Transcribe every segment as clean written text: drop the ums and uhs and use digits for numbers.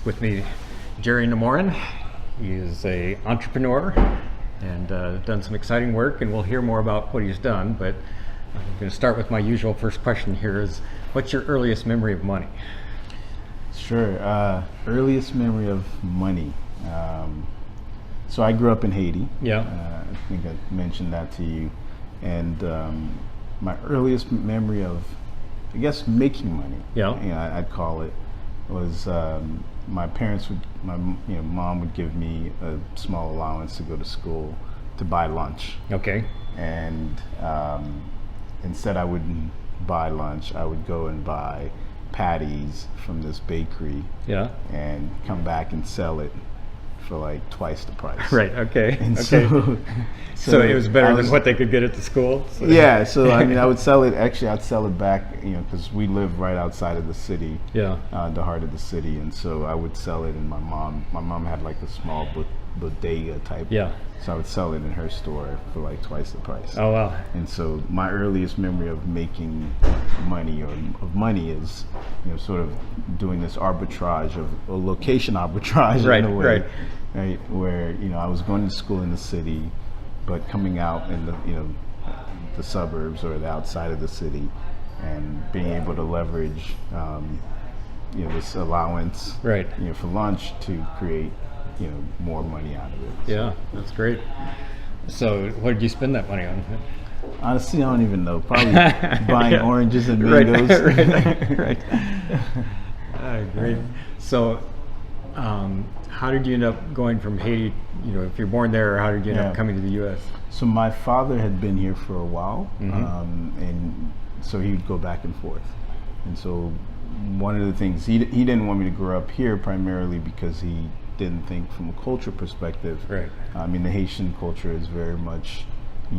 with me Jerry Namorin. He is an entrepreneur and done some exciting work, and we'll hear more about what he's done. But I'm going to start with my usual first question here is, what's your earliest memory of money? Sure. Earliest memory of money. So I grew up in Haiti. Yeah. I think I mentioned that to you. And my earliest memory of, I guess, making money, I'd call it, was my parents would, mom would give me a small allowance to go to school to buy lunch. Okay. And instead I wouldn't buy lunch, I would go and buy patties from this bakery. Yeah. And come back and sell it for like twice the price. Right. Okay. And okay. So it was better than what they could get at the school. So. Yeah. So I mean, I would sell it. Actually, I'd sell it back. Because we live right outside of the city. Yeah. The heart of the city, and so I would sell it. And my mom had like a small bodega type. Yeah. So I would sell it in her store for like twice the price. Oh wow. And so my earliest memory of making money or of money is, sort of doing this arbitrage of a location arbitrage in a way. Right, where I was going to school in the city, but coming out in the suburbs or the outside of the city, and being able to leverage this allowance for lunch to create more money out of it. Yeah, that's great. So what did you spend that money on? Honestly, I don't even know. Probably buying oranges and mangoes. Right. Great. So how did you end up going from Haiti, if you're born there, or how did you end up coming to the U.S.? So my father had been here for a while, and so he would go back and forth. And so one of the things, he didn't want me to grow up here primarily because he didn't think from a culture perspective. Right. I mean, the Haitian culture is very much,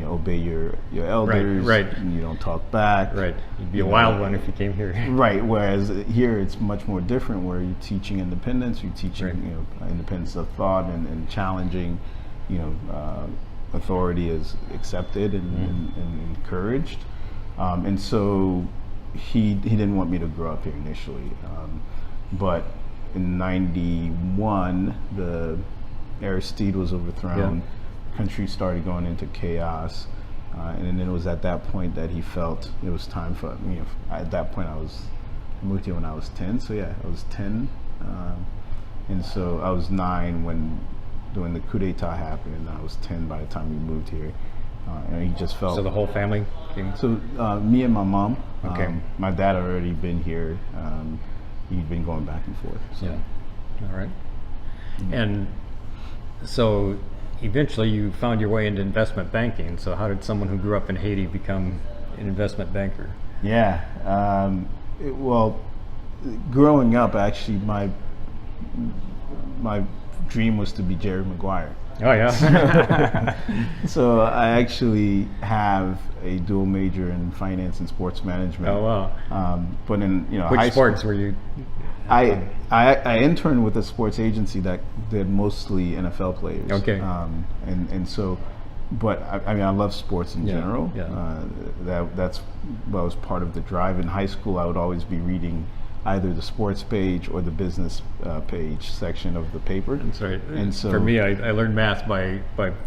obey your elders. Right. And you don't talk back. Right. You'd be a wild one if you came here. Right. Whereas here it's much more different, where you're teaching independence. You're teaching, independence of thought and challenging, authority is accepted and encouraged. And so he didn't want me to grow up here initially, but in '91 the Aristide was overthrown. Country started going into chaos, and then it was at that point that he felt it was time for at that point I moved here when I was 10, so I was 10, and so I was 9 when the coup d'etat happened, and I was 10 by the time we moved here. And he just felt. So the whole family came? So me and my mom. Okay. My dad had already been here. He'd been going back and forth. So. Yeah. All right. And so eventually you found your way into investment banking. So how did someone who grew up in Haiti become an investment banker? Yeah. Well, growing up, actually, my dream was to be Jerry Maguire. Oh yeah. So I actually have a dual major in finance and sports management. Oh wow. But in which sports were you? I interned with a sports agency that did mostly NFL players. Okay. And so, but I mean I love sports in general. Yeah. That's what was part of the drive. In high school, I would always be reading either the sports page or the business page section of the paper. That's right. And so for me, I learned math by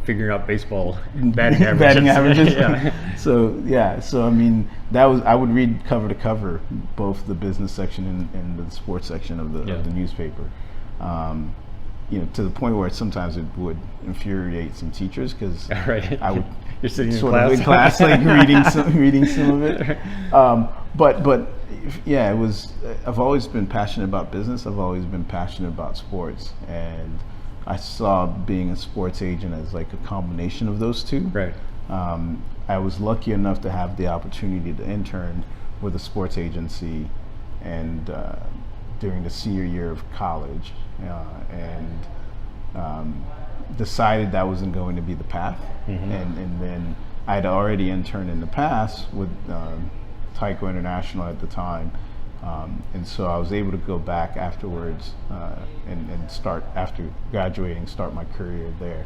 figuring out baseball batting averages. Batting averages. So I mean, I would read cover to cover both the business section and the sports section of the newspaper. To the point where sometimes it would infuriate some teachers because I would You're sitting sort in of in class like reading some of it. But it was. I've always been passionate about business. I've always been passionate about sports, and I saw being a sports agent as like a combination of those two. Right. I was lucky enough to have the opportunity to intern with a sports agency, and during the senior year of college, and decided that wasn't going to be the path. And then I'd already interned in the past with Tyco International at the time, and so I was able to go back afterwards and start, after graduating, start my career there.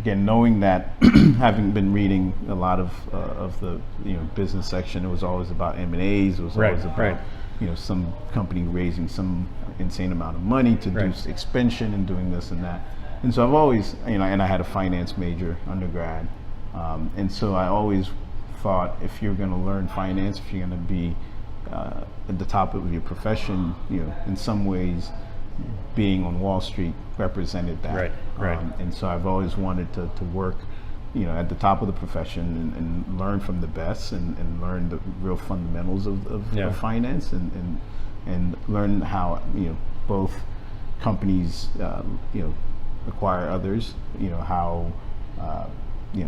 Again, knowing that, having been reading a lot of the business section, it was always about M&As. It was always about some company raising some insane amount of money to do expansion and doing this and that. And so I've always, and I had a finance major undergrad, and so I always thought if you're going to learn finance, if you're going to be at the top of your profession, in some ways, being on Wall Street represented that. Right. And so I've always wanted to work, at the top of the profession and learn from the best and learn the real fundamentals of finance and learn how, both companies, acquire others, how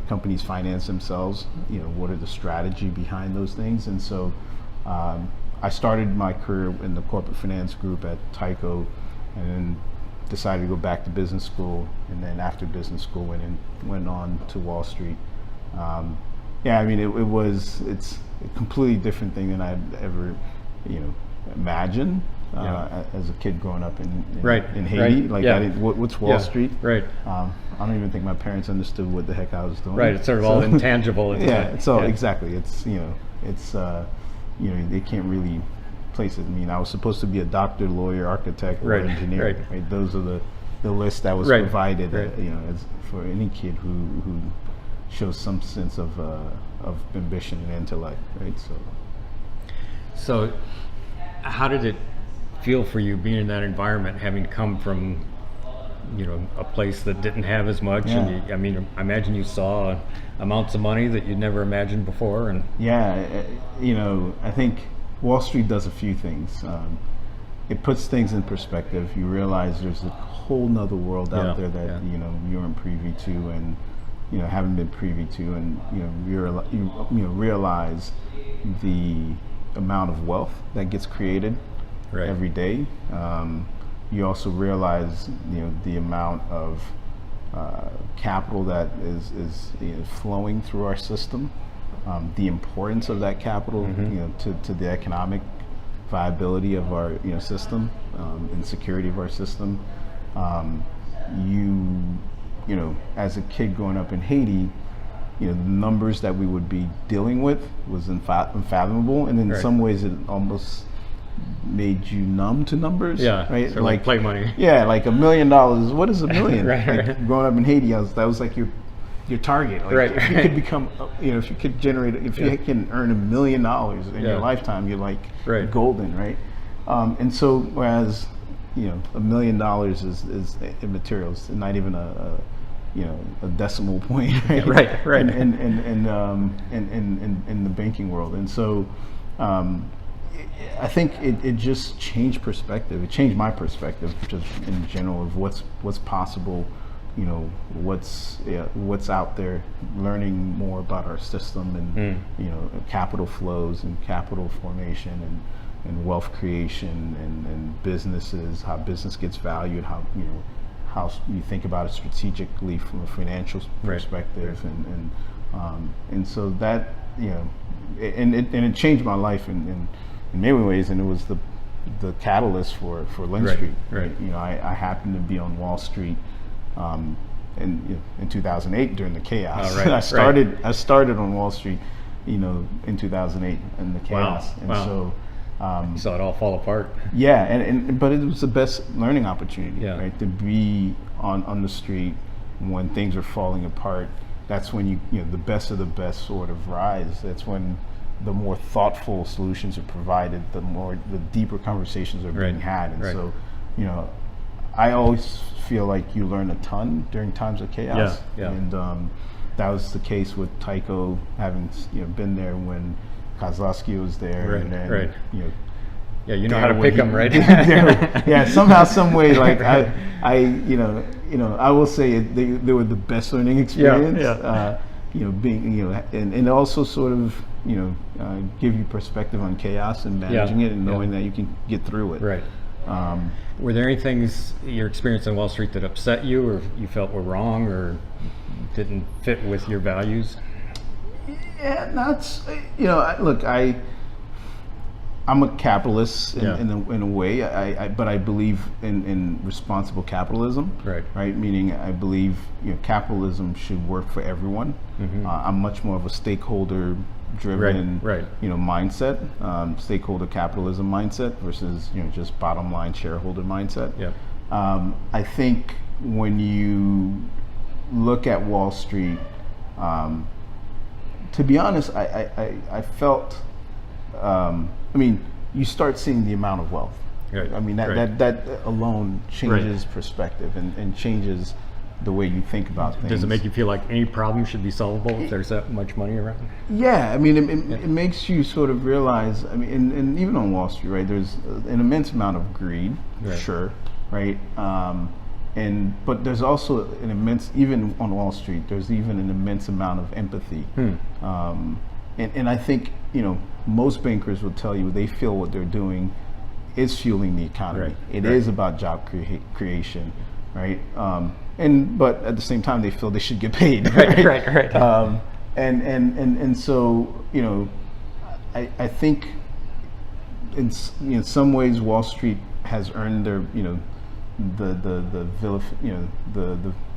companies finance themselves, what are the strategy behind those things. And so I started my career in the corporate finance group at Tyco, and then decided to go back to business school, and then after business school went on to Wall Street. It's a completely different thing than I'd ever imagined. As a kid growing up in Haiti, what's Wall Street? Right. I don't even think my parents understood what the heck I was doing. Right. It's sort of all intangible. Exactly. They can't really place it. I mean, I was supposed to be a doctor, lawyer, architect, or engineer. Right. Those are the list that was provided. As for any kid who shows some sense of ambition and intellect. Right. So, how did it feel for you being in that environment, having come from a place that didn't have as much? And I imagine you saw amounts of money that you'd never imagined before. And I think Wall Street does a few things. It puts things in perspective. You realize there's a whole nother world out there that you weren't privy to and haven't been privy to, and you realize the amount of wealth that gets created every day. You also realize the amount of capital that is flowing through our system, the importance of that capital to the economic viability of our system and security of our system. As a kid growing up in Haiti, the numbers that we would be dealing with was unfathomable, and in some ways it almost made you numb to numbers. Right? Sort of like play money. Yeah, like $1 million. What is $1 million? Growing up in Haiti, that was like your target. Like if you could become, if you could generate, if you can earn $1 million in your lifetime, you're like golden, right? And so, whereas $1 million is immaterial. It's not even a decimal point, right? In the banking world. And so I think it just changed perspective. It changed my perspective just in general of what's possible, what's out there, learning more about our system and capital flows and capital formation and wealth creation and businesses, how business gets valued, how how you think about it strategically from a financial perspective, and so that and it changed my life in many ways, and it was the catalyst for LendStreet. I happened to be on Wall Street in 2008 during the chaos. I started on Wall Street, in 2008 in the chaos, so. You saw it all fall apart. But it was the best learning opportunity, right? To be on the street when things are falling apart. That's when the best of the best sort of rise. That's when the more thoughtful solutions are provided, the deeper conversations are being had. And so, I always feel like you learn a ton during times of chaos. And that was the case with Tyco, having been there when Kozlowski was there, and then you know how to pick them, right? Somehow, some way, like I will say they were the best learning experience. Being and also sort of give you perspective on chaos and managing it and knowing that you can get through it. Were there any things your experience on Wall Street that upset you, or you felt were wrong, or didn't fit with your values? Look, I'm a capitalist in a way, but I believe in responsible capitalism, right? Meaning I believe capitalism should work for everyone. I'm much more of a stakeholder driven, Right. mindset, stakeholder capitalism mindset versus just bottom line shareholder mindset. Yep. I think when you look at Wall Street, to be honest, I felt, you start seeing the amount of wealth. Right. I mean, that alone changes perspective and changes the way you think about things. Does it make you feel like any problem should be solvable if there's that much money around? Yeah, it makes you sort of realize, and even on Wall Street, right, there's an immense amount of greed, sure, right? But there's also an immense, even on Wall Street, there's even an immense amount of empathy. And I think, most bankers will tell you they feel what they're doing is fueling the economy. It is about job creation, right? But at the same time, they feel they should get paid. Right. And so, I think in some ways Wall Street has earned their, the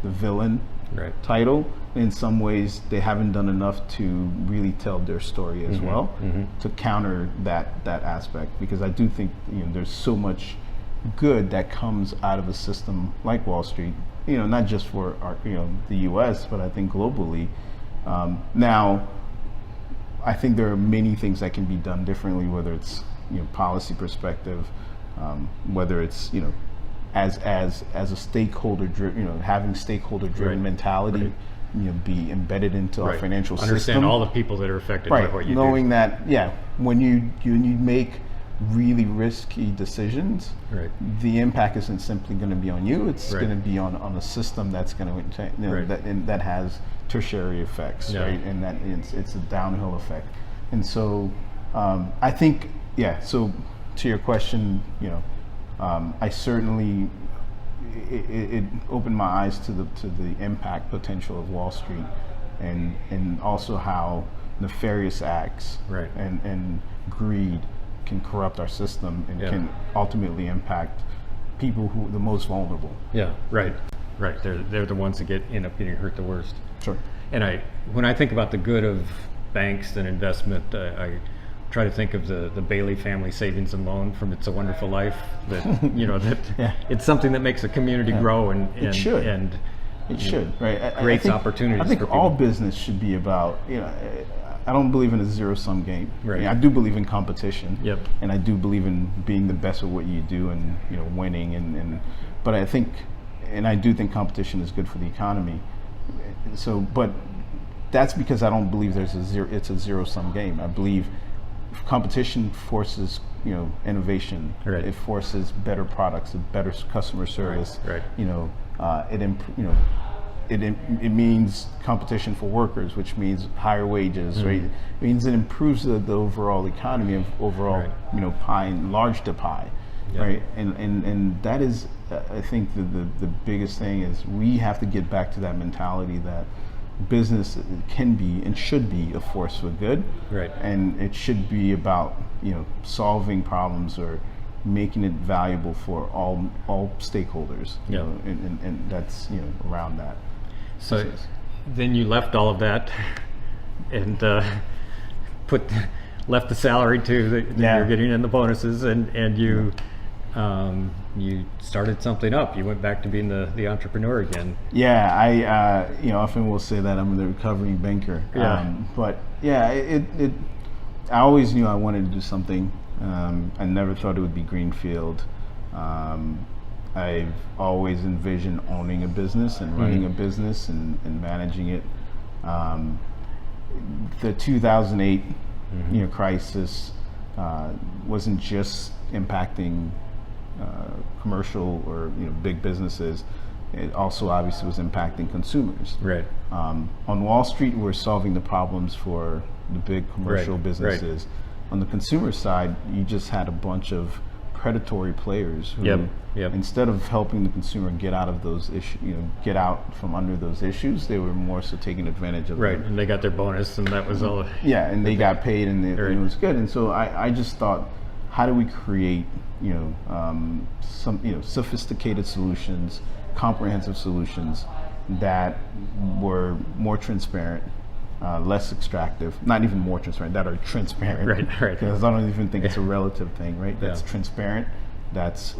villain title. In some ways, they haven't done enough to really tell their story as well to counter that aspect, because I do think there's so much good that comes out of a system like Wall Street. Not just for our, the U.S., but I think globally. Now, I think there are many things that can be done differently, whether it's policy perspective, whether it's as a stakeholder driven, having stakeholder driven mentality, be embedded into our financial system. Understand all the people that are affected by what you knowing do. that, when you make really risky decisions, the impact isn't simply going to be on you. It's going to be on a system that's going to that has tertiary effects, right? And that it's a downhill effect. And so I think, so to your question, I certainly it opened my eyes to the impact potential of Wall Street, and also how nefarious acts and greed can corrupt our system and can ultimately impact people who are the most vulnerable. Right. They're the ones that end up getting hurt the worst. Sure. And when I think about the good of banks and investment, I try to think of the Bailey Family Savings and Loan from It's a Wonderful Life. That that it's something that makes a community grow and it should. And it should, right? Creates opportunities. I think for people. all business should be about, I don't believe in a zero-sum game. Right. I do believe in competition. Yep. And I do believe in being the best at what you do and winning. But I think, and I do think competition is good for the economy. So, but that's because I don't believe it's a zero-sum game. I believe competition forces innovation. It forces better products, better customer service. It means competition for workers, which means higher wages, right? It means it improves the overall economy of overall, pie, enlarge the pie, right? And that is, I think the biggest thing is we have to get back to that mentality that business can be and should be a force for good, and it should be about solving problems or making it valuable for all stakeholders, and that's around that. So then you left all of that and left the salary too that you're getting and the bonuses, and you started something up. You went back to being the entrepreneur again. Yeah, I often will say that I'm the recovering banker. But I always knew I wanted to do something. I never thought it would be greenfield. I've always envisioned owning a business and running a business and managing it. The 2008 crisis wasn't just impacting commercial or big businesses. It also obviously was impacting consumers. On Wall Street, we're solving the problems for the big commercial businesses. On the consumer side, you just had a bunch of predatory players who, instead of helping the consumer get out of those issues, get out from under those issues, they were more so taking advantage of them. And they got their bonus, and that was all. And they got paid, and it was good. And so I just thought, how do we create, some, sophisticated solutions, comprehensive solutions that were more transparent, less extractive, not even more transparent, that are transparent. Right. Because I don't even think it's a relative thing, right? That's Yeah. transparent, that's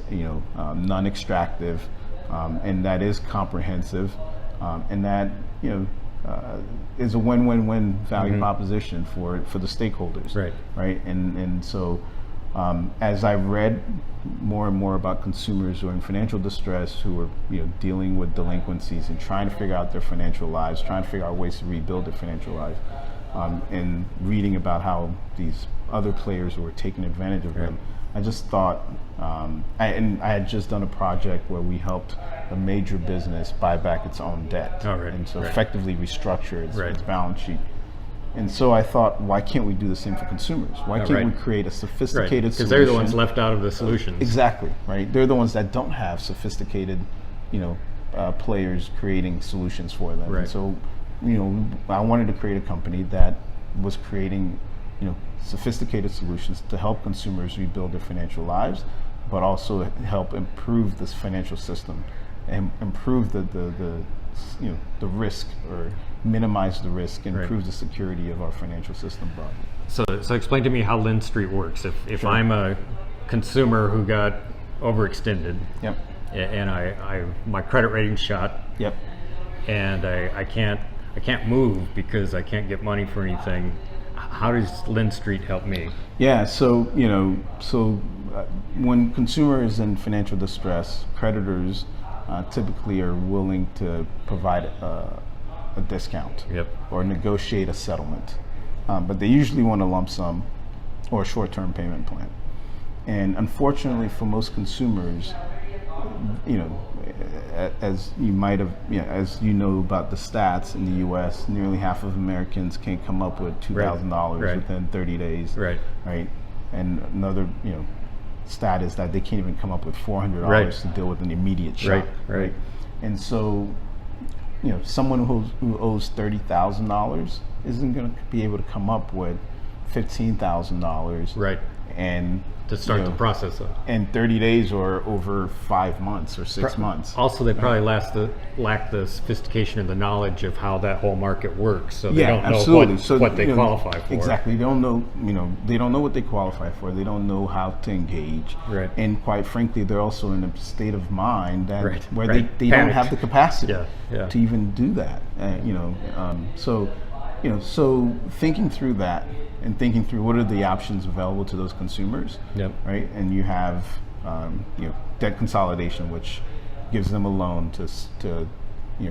non-extractive, and that is comprehensive, and that is a win-win-win value proposition for the stakeholders. Right. And so as I've read more and more about consumers who are in financial distress, who are dealing with delinquencies and trying to figure out their financial lives, trying to figure out ways to rebuild their financial lives, and reading about how these other players were taking advantage of them, I just thought, I had just done a project where we helped a major business buy back its own debt, and so effectively restructure its balance sheet. And so I thought, why can't we do the same for consumers? Why can't we create a sophisticated solution? Because they're the ones left out of the solutions. Exactly, right? They're the ones that don't have sophisticated, players creating solutions for them. And so, I wanted to create a company that was creating, sophisticated solutions to help consumers rebuild their financial lives, but also help improve this financial system and improve the risk, or minimize the risk, and improve the security of our financial system broadly. So explain to me how LendStreet works. If I'm a consumer who got overextended, and my credit rating shot, and I can't move because I can't get money for anything, how does LendStreet help me? Yeah, so when consumers in financial distress, creditors typically are willing to provide a discount or negotiate a settlement, but they usually want a lump sum or a short-term payment plan. And unfortunately for most consumers, as you might have, as you know about the stats in the U.S., nearly half of Americans can't come up with $2,000 within 30 days. Right. And another, stat is that they can't even come up with $400 to deal with an immediate shock. Right. And so, someone who owes $30,000 isn't going to be able to come up with $15,000. And to start the process in 30 days or over 5 months or 6 months. Also, they probably lack the sophistication and the knowledge of how that whole market works, so they don't know what they qualify for. Exactly, they don't know. They don't know what they qualify for. They don't know how to engage. And quite frankly, they're also in a state of mind that where they don't have the capacity to even do that. So thinking through that, and thinking through what are the options available to those consumers, right? And you have debt consolidation, which gives them a loan to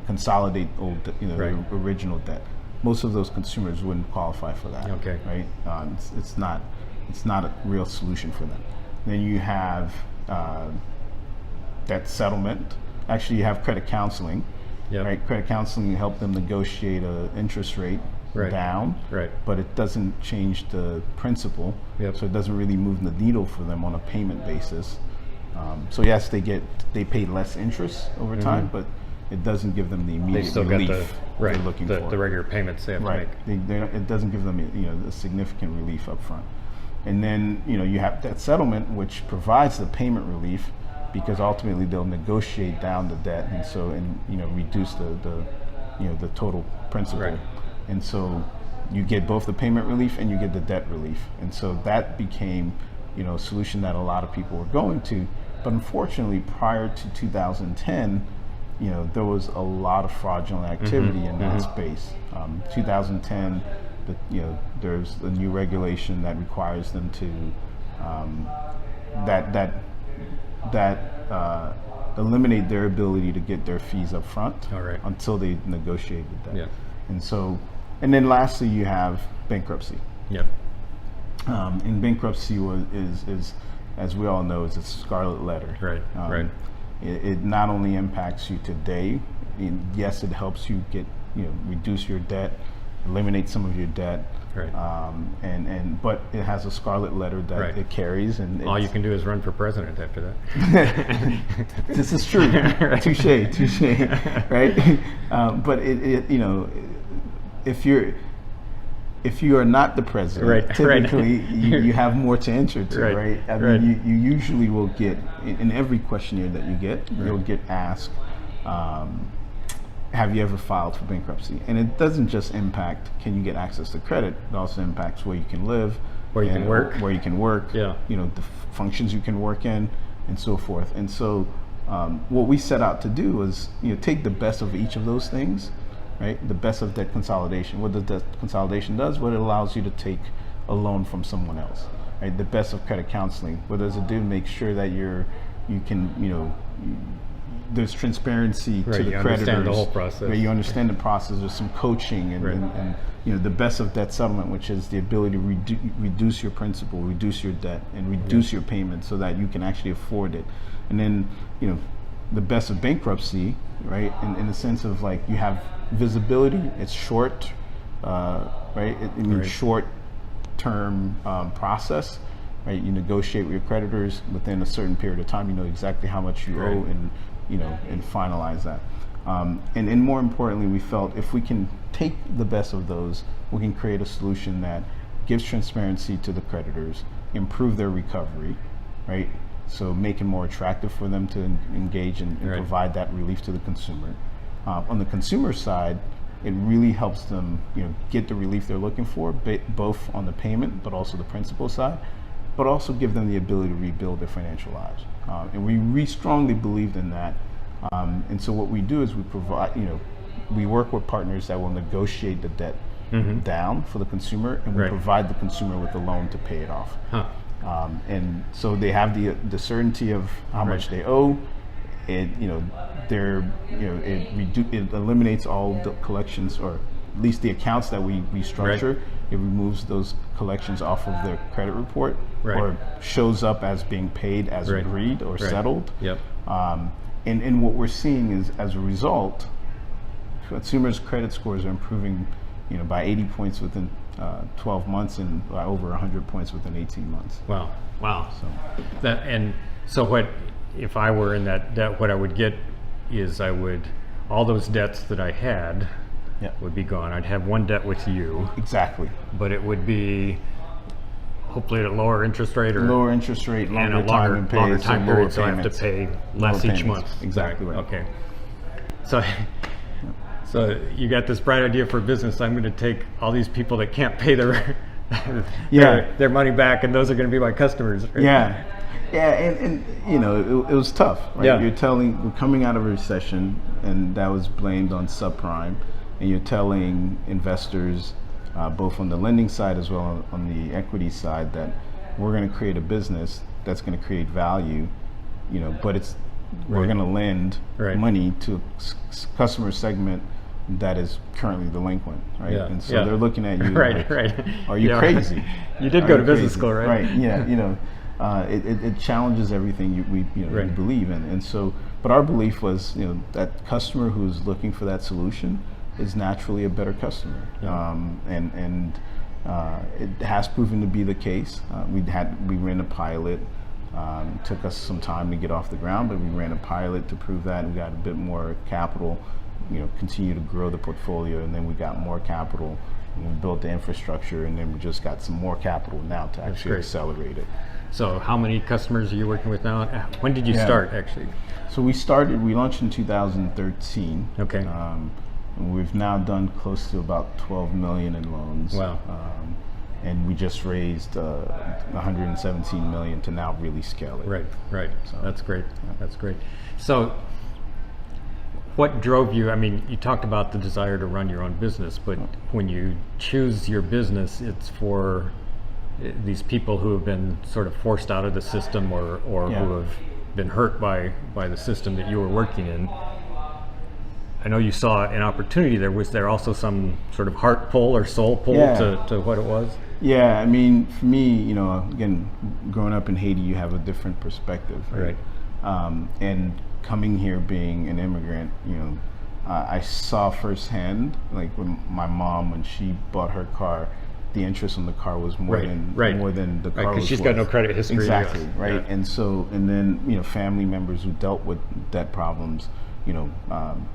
consolidate old, the original debt. Most of those consumers wouldn't qualify for that. Right? It's not a real solution for them. Then you have debt settlement. Actually, you have credit counseling. Right? Credit counseling help them negotiate an interest rate down, but it doesn't change the principle, so it doesn't really move the needle for them on a payment basis. So yes, they pay less interest over time, but it doesn't give them the immediate relief they're looking for. The regular payments they have to make. It doesn't give them a significant relief up front. And then you have that settlement, which provides the payment relief, because ultimately they'll negotiate down the debt, and reduce the total principal. And so you get both the payment relief and you get the debt relief. And so that became, a solution that a lot of people were going to. But unfortunately, prior to 2010, there was a lot of fraudulent activity in that space. 2010, there's a new regulation that requires them to eliminate their ability to get their fees up front until they negotiate the debt. And so, and then lastly, you have bankruptcy. And bankruptcy is, as we all know, is a scarlet letter. It not only impacts you today. Yes, it helps you reduce your debt, eliminate some of your debt. But it has a scarlet letter that it carries, and all you can do is run for president after that. This is true. Touche. Right? But if you are not the president, typically you have more to answer to, right? I mean, you usually will get, in every questionnaire that you get, you'll get asked, have you ever filed for bankruptcy? And it doesn't just impact can you get access to credit, it also impacts where you can live, Where you can work. where you can work, Yeah. you know, the functions you can work in, and so forth. And so what we set out to do was, you know, take the best of each of those things, right? The best of debt consolidation. What the debt consolidation does, what it allows you to take a loan from someone else, right? The best of credit counseling. What does it do? Make sure that you can, you know, there's transparency Right, to the you creditors. understand the whole process. Right, you understand the process. There's some coaching and, Right. and you know, the best of debt settlement, which is the ability to reduce your principal, reduce your debt, and reduce your payment so that you can actually afford it. And then, you know, the best of bankruptcy, right? In the sense of like you have visibility. It's short, right? It means Right. short-term process. Right, you negotiate with your creditors within a certain period of time. You know exactly how much you Right. owe, and you know, and finalize that. And more importantly, we felt if we can take the best of those, we can create a solution that gives transparency to the creditors, improve their recovery, right? So make it more attractive for them to engage and Right. provide that relief to the consumer. On the consumer side, it really helps them, you know, get the relief they're looking for, both on the payment, but also the principal side, but also give them the ability to rebuild their financial lives. And we strongly believed in that. And so what we do is we provide, you know, we work with partners that will negotiate the debt down for the consumer, and we Right. provide the consumer with a loan to pay it off. Huh. And so they have the certainty of how much they owe. It, you know, it eliminates all the collections, or at least the accounts that we structure. Right. It removes those collections off of their credit report, Right. or shows up as being paid as Right. agreed or Right. settled. Yep. And what we're seeing is, as a result, consumers' credit scores are improving, you know, by 80 points within 12 months, and by over 100 points within 18 months. Wow. Wow. So So what, if I were in that debt, what I would get is all those debts that I had yeah, would be gone. I'd have one debt with you, exactly. but it would be hopefully at a lower interest rate, or Lower interest rate, and longer a time and longer pay, time so lower period, so I have to payments. pay Lower less each payments. month. Exactly right. Okay. So you got this bright idea for business. I'm going to take all these people that can't pay their Yeah. their money back, and those are going to be my customers. Right? Yeah, yeah, and you know, it was tough, right? Yeah. We're coming out of a recession, and that was blamed on subprime, and you're telling investors, both on the lending side as well on the equity side, that we're going to create a business that's going to create value, you know, but we're Right. going to lend Right. money to a customer segment that is currently delinquent, right? Yeah, And so yeah. they're looking at you Right, like, right. are you Yeah. crazy? You did Are go you to business crazy? school, right? Right, yeah, you know, it challenges everything we Right. believe in. And so, but our belief was, you know, that customer who's looking for that solution is naturally a better customer. Yeah. And it has proven to be the case. We ran a pilot. Took us some time to get off the ground, but we ran a pilot to prove that. We got a bit more capital, you know, continue to grow the portfolio, and then we got more capital, and we built the infrastructure, and then we just got some more capital now to actually great. accelerate it. So how many customers are you working with now? When did you Yeah. start, actually? So we launched in 2013. Okay. And we've now done close to about 12 million in loans. Wow. And we just raised 117 million to now really scale it. Right, right. So, That's great. That's great. So what drove you? I mean, you talked about the desire to run your own business, but when you choose your business, it's for these people who have been sort of forced out of the system, or Yeah. who have been hurt by the system that you were working in. I know you saw an opportunity there. Was there also some sort of heart pull or soul pull Yeah. to what it was? Yeah, I mean, for me, you know, again, growing up in Haiti, you have a different perspective, right? And coming here, being an immigrant, you know, I saw firsthand, like when my mom, when she bought her car, the interest on the car was more than the car was because she's got no worth. credit history. Exactly, Yeah. right? Yeah. And so, and then, you know, family members who dealt with debt problems, you know,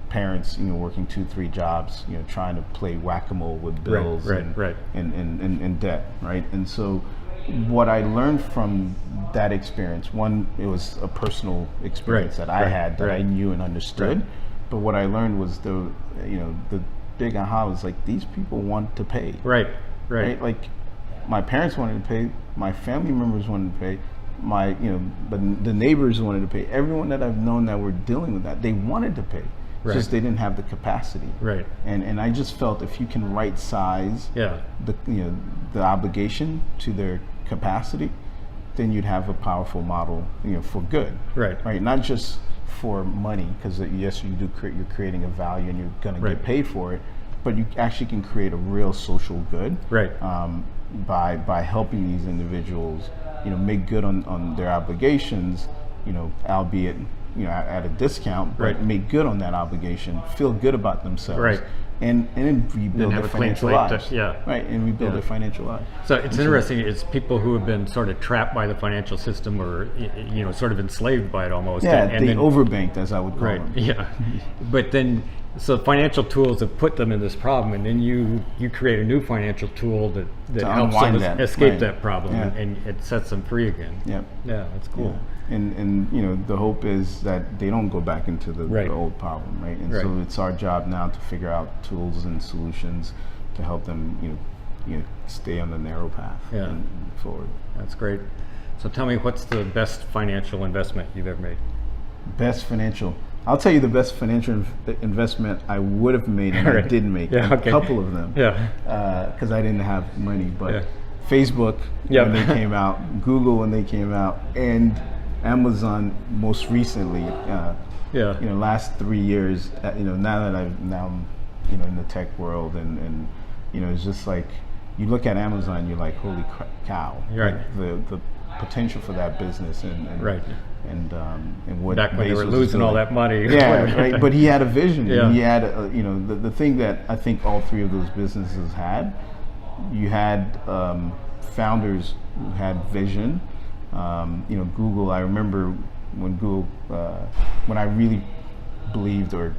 parents, you know, working 2-3 jobs, you know, trying to play whack-a-mole with bills and debt, right? And so what I learned from that experience, one, it was a personal experience that I had that I knew and understood, but what I learned was the big aha was like, these people want to pay. Right. Right. Like my parents wanted to pay, my family members wanted to pay, my the neighbors wanted to pay. Everyone that I've known that were dealing with that, they wanted to pay. It's just they didn't have the capacity. Right. And I just felt if you can right size the obligation to their capacity, then you'd have a powerful model, for good. Right. Not just for money, because yes, you're creating a value and you're going to get paid for it, but you actually can create a real social good. Right. By helping these individuals, make good on their obligations, albeit at a discount, but make good on that obligation, feel good about themselves, and then rebuild their financial lives. And rebuild their financial lives. So it's interesting. It's people who have been sort of trapped by the financial system, or sort of enslaved by it almost. Yeah, and they overbanked, as I would call them. Yeah, but then. So financial tools have put them in this problem, and then you create a new financial tool that helps them escape that problem, and it sets them free again. Yeah, that's cool. Yeah. And the hope is that they don't go back into the old problem, right? And so it's our job now to figure out tools and solutions to help them, stay on the narrow path and forward. That's great. So tell me, what's the best financial investment you've ever made? I'll tell you the best financial investment I would have made, and I didn't make. A couple of them. Because I didn't have money. But Facebook when they came out, Google when they came out, and Amazon most recently. Last 3 years. Now that I'm in the tech world, and it's just like you look at Amazon, you're like, holy cow! Like the potential for that business and what back when they were losing all that money. But he had a vision. He had the thing that I think all three of those businesses had. You had founders who had vision. Google. I remember when Google, when I really believed or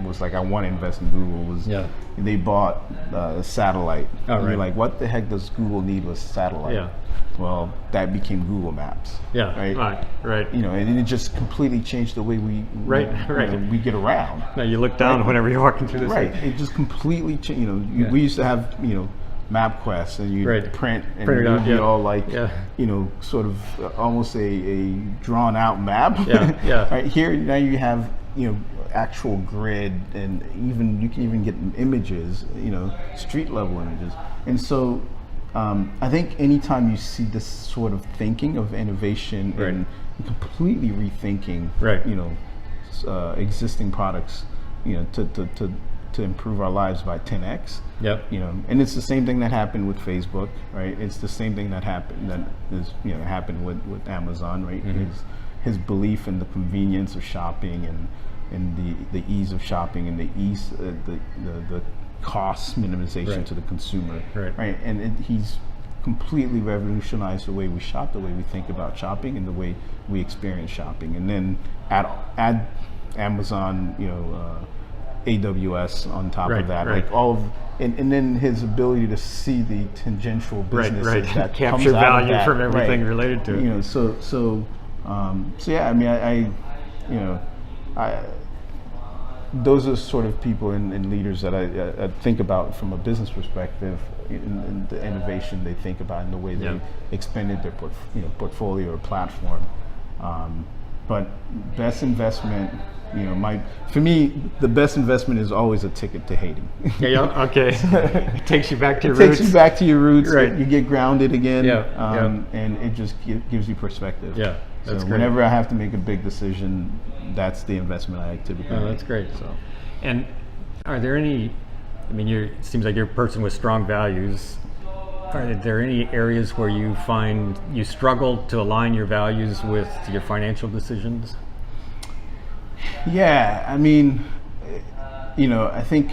was like, I want to invest in Google, they bought a satellite. You're like, what the heck does Google need with satellite? Well, that became Google Maps. Right. And it just completely changed the way we we get around. Now you look down whenever you're walking through the city. It just completely changed. We used to have MapQuest, and you print and it would be all like sort of almost a drawn out map. Right here now you have actual grid, and you can even get images, street level images. And so I think anytime you see this sort of thinking of innovation and completely rethinking existing products to improve our lives by 10x. And it's the same thing that happened with Facebook, right? It's the same thing that happened happened with Amazon, right? His belief in the convenience of shopping and the ease of shopping and the cost minimization to the consumer, right? And he's completely revolutionized the way we shop, the way we think about shopping, and the way we experience shopping. And then add Amazon, AWS on top of that, like all of, and then his ability to see the tangential businesses that capture value from everything related to it. So yeah, I mean, those are sort of people and leaders that I think about from a business perspective, in the innovation they think about and the way they expanded their portfolio or platform. But best investment, for me, the best investment is always a ticket to Haiti. It takes you back to your roots. Takes you back to your roots. You get grounded again, and it just gives you perspective. That's so great. Whenever I have to make a big decision, that's the investment I typically make. That's great. So, and are there any? I mean, it seems like you're a person with strong values. Are there any areas where you find you struggle to align your values with your financial decisions? Yeah, I mean, I think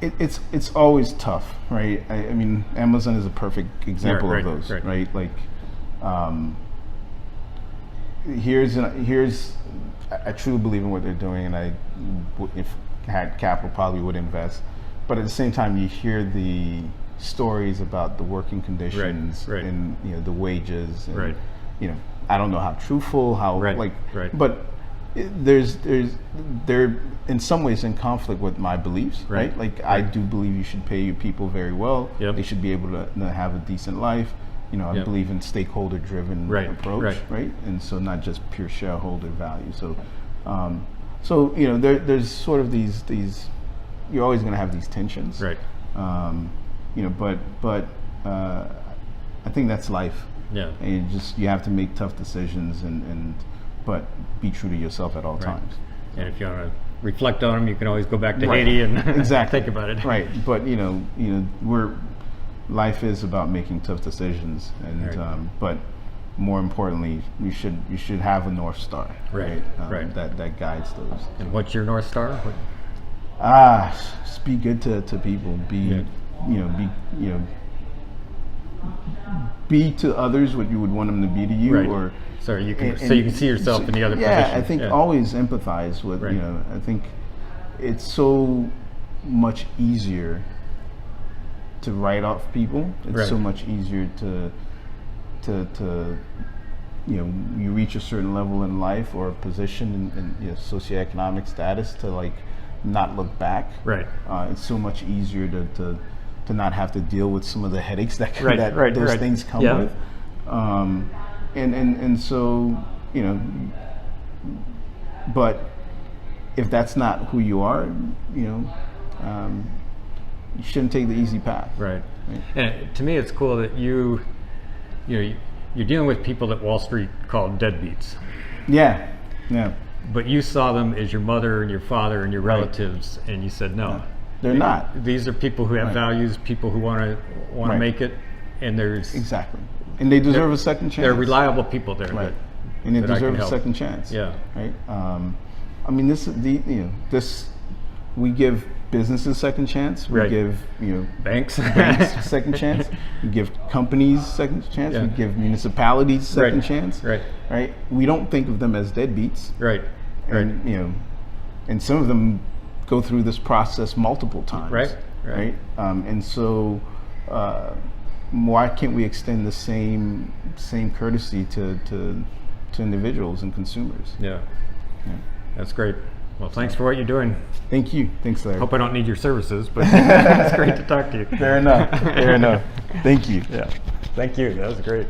it's always tough, right? I mean, Amazon is a perfect example of those, right? Like, here's I truly believe in what they're doing, and if I had capital, probably would invest. But at the same time, you hear the stories about the working conditions and the wages. And, I don't know how truthful, but they're in some ways in conflict with my beliefs, right? Like I do believe you should pay your people very well. Yep. They should be able to have a decent life. You know, I Yep. believe in stakeholder-driven approach, Right. And so not just pure shareholder value. So, so you know, there's sort of these. You're always going to have these tensions, Right. You know, but I think that's life. Yeah. And you have to make tough decisions but be true to yourself at all times. And if you want to reflect on them, you can always go back to Right. Haiti and Exactly. think about it. Right. But life is about making tough decisions, and Right. but more importantly, you should have a North Star, Right. Right. That guides those. And what's your North Star? Just be good to people. Be to others what you would want them to be to you, Right. or So you can see yourself in the other yeah, position. I think always empathize with, Right. I think it's so much easier to write off people. It's Right. so much easier to you reach a certain level in life or position in socioeconomic status to like not look back. Right. It's so much easier to not have to deal with some of the headaches that Right. those Right. things come Yeah. with. And so, but if that's not who you are, you shouldn't take the easy path. Right. And to me, it's cool that you're dealing with people that Wall Street called deadbeats, Yeah. but you saw them as your mother and your father and your relatives, and you said no. They're not. These are people who have Right. values, people who want to Right. make it, and there's Exactly. And they deserve a second chance. There are reliable people there. Right. That, And they that I deserve can a help. second chance. Yeah. Right. I mean, we give businesses second chance. We Right. give Banks. banks second chance. We give companies second chance. Yeah. We give municipalities second Right. chance. Right. Right. We don't think of them as deadbeats. Right. Right. And and some of them go through this process multiple times. Right. Right. And so, why can't we extend the same courtesy to individuals and consumers? Yeah. That's great. Well, thanks for what you're doing. Thank you. Thanks, Larry. Hope I don't need your services, but it's great to talk to you. Fair enough. Fair enough. Thank you. Yeah. Thank you. That was great.